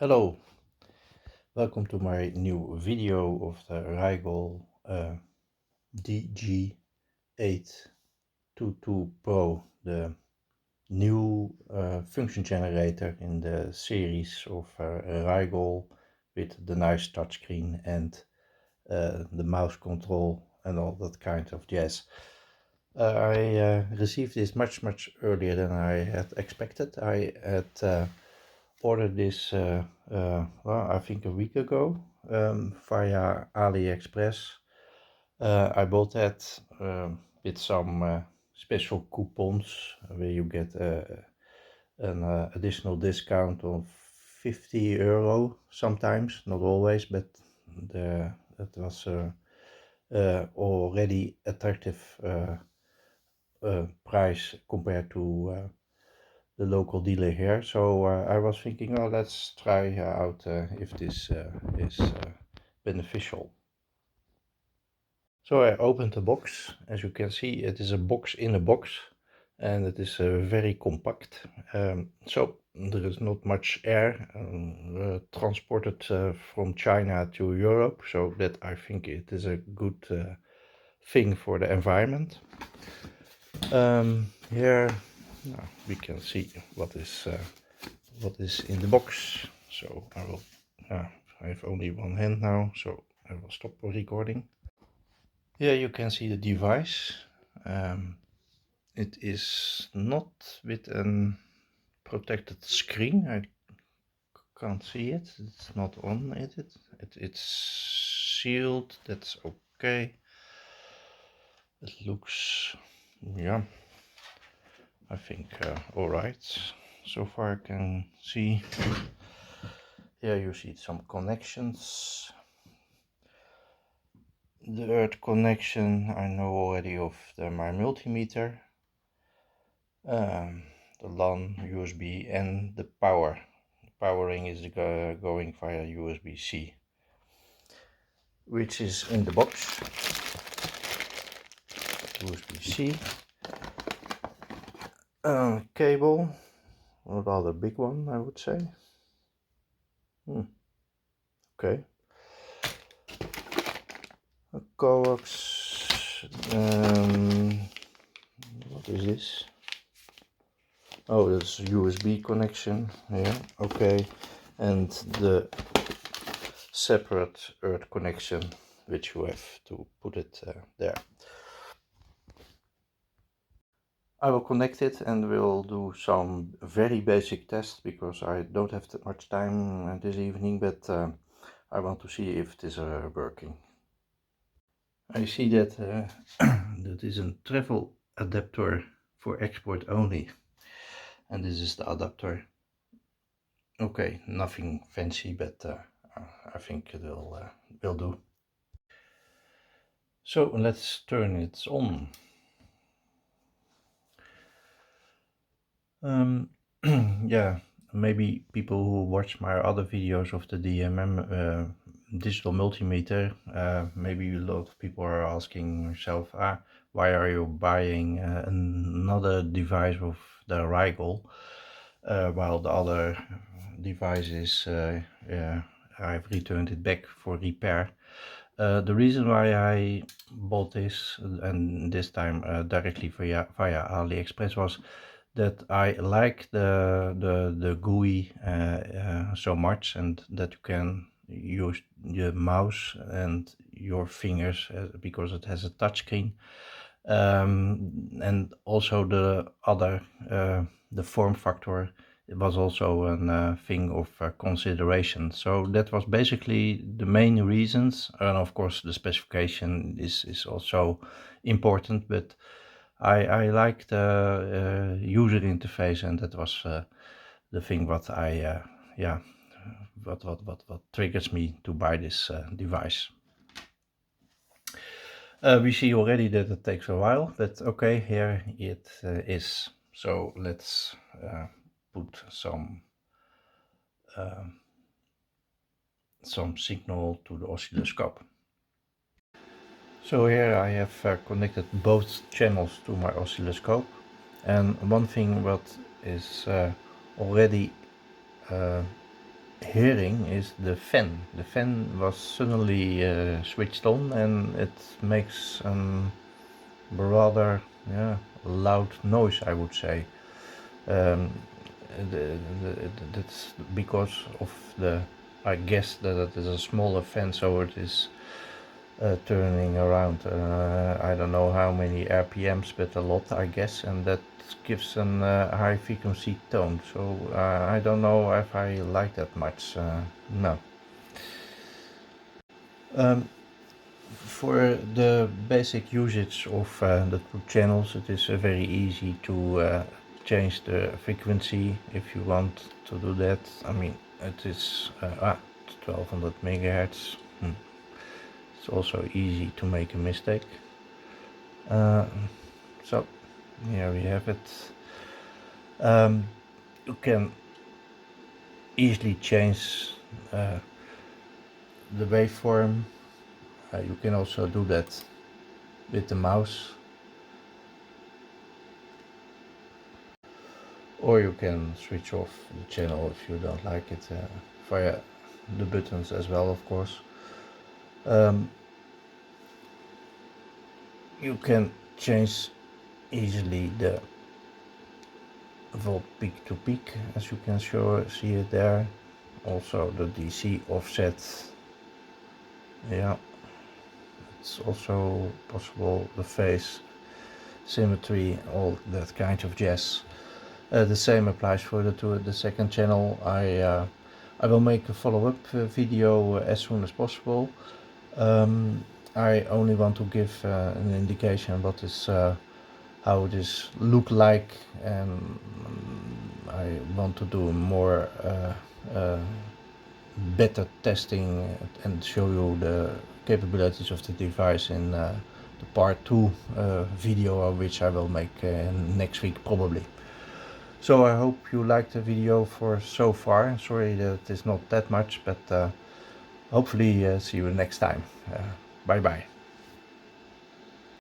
Hello, welcome to my new video of the Rigol DG822 Pro, the new function generator in the series of Rigol with the nice touchscreen and the mouse control and all that kind of jazz. I received this much earlier than I had expected. I had ordered this well, I think a week ago via AliExpress. I bought that with some special coupons where you get an additional discount of €50 sometimes, not always, but that was already attractive price compared to the local dealer here. So I was thinking, oh, let's try out if this is beneficial. So I opened the box. As you can see, it is a box in a box, and it is very compact. So there is not much air transported from China to Europe, so that I think it is a good thing for the environment. Here we can see what is in the box. So I will I have only one hand now, so I will stop recording. Here you can see the device. It is not with a protected screen. I can't see it. It's not on it. It's sealed. That's okay. It looks, yeah, I think all right. So far I can see. Here you see some connections. The earth connection I know already of my multimeter. The LAN, USB, and the power. Powering is going via USB-C, which is in the box. USB-C. Cable, a rather big one, I would say. Okay. A coax. What is this? Oh, that's USB connection. Yeah, okay. And the separate earth connection, which you have to put it there. I will connect it and we'll do some very basic tests because I don't have that much time this evening, but I want to see if it is working. I see that that is a travel adapter for export only, and this is the adapter. Okay, nothing fancy, but I think it will do. So let's turn it on. Yeah, maybe people who watch my other videos of the DMM digital multimeter, maybe a lot of people are asking themselves, why are you buying another device of the Rigol while the other devices, I've returned it back for repair. The reason why I bought this, and this time directly via AliExpress, was that I like the GUI so much, and that you can use the mouse and your fingers because it has a touchscreen, and also the other the form factor. It was also a thing of consideration. So that was basically the main reasons, and of course the specification is also important, but I like the user interface, and that was the thing what I yeah, what triggers me to buy this device. We see already that it takes a while, but okay, here it is. So let's put some signal to the oscilloscope. So here I have connected both channels to my oscilloscope, and one thing what is already hearing is the fan. The fan was suddenly switched on, and it makes a rather loud noise, I would say. Um, that's because of the, I guess that it is a smaller fan, so it is turning around. I don't know how many RPMs, but a lot, I guess, and that gives a high frequency tone. So I don't know if I like that much. No. Um, for the basic usage of the two channels, it is very easy to change the frequency if you want to do that. I mean, it is 1200 megahertz. It's also easy to make a mistake. So here we have it. You can easily change the waveform. You can also do that with the mouse, or you can switch off the channel if you don't like it via the buttons as well, of course. You can change easily the volt peak to peak, as you can see it there. Also the DC offset, yeah, it's also possible, the phase symmetry, all that kind of jazz. The same applies for the second channel. I will make a follow-up video as soon as possible. I only want to give an indication what is how this look like, and I want to do more better testing and show you the capabilities of the device in the part 2 video, which I will make next week probably. So I hope you liked the video for so far. Sorry that it is not that much, but hopefully see you next time. Bye bye.